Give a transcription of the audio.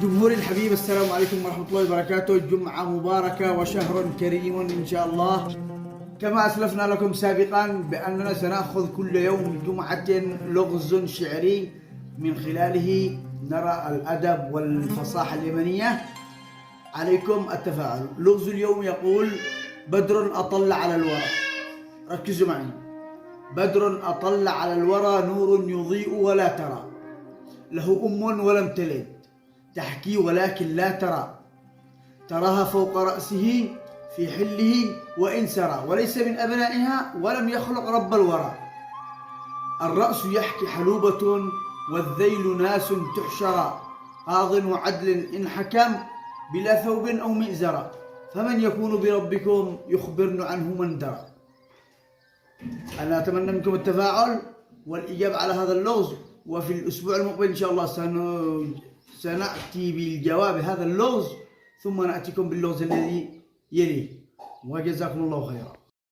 جمهوري الحبيب، السلام عليكم ورحمة الله وبركاته. جمعة مباركة وشهر كريم إن شاء الله. كما أسلفنا لكم سابقا بأننا سنأخذ كل يوم جمعة لغز شعري من خلاله نرى الأدب والفصاحة اليمنية. عليكم التفاعل. لغز اليوم يقول: بدر أطل على الورى. ركزوا معي. بدر أطل على الورى، نور يضيء ولا ترى، له أم ولم تلد، تحكي ولكن لا ترى، تراها فوق رأسه في حله وإن سرى، وليس من أبنائها ولم يخلق رب الورى. الرأس يحكي حلوبة والذيل ناس تحشرى، قاض وعدل إن حكم بلا ثوب أو مئزرة، فمن يكون بربكم يخبرن عنه من درى. أنا أتمنى منكم التفاعل والإجابة على هذا اللغز، وفي الأسبوع المقبل إن شاء الله سنأتي بالجواب هذا اللغز، ثم نأتيكم باللغز الذي يليه. وجزاكم الله خيرا.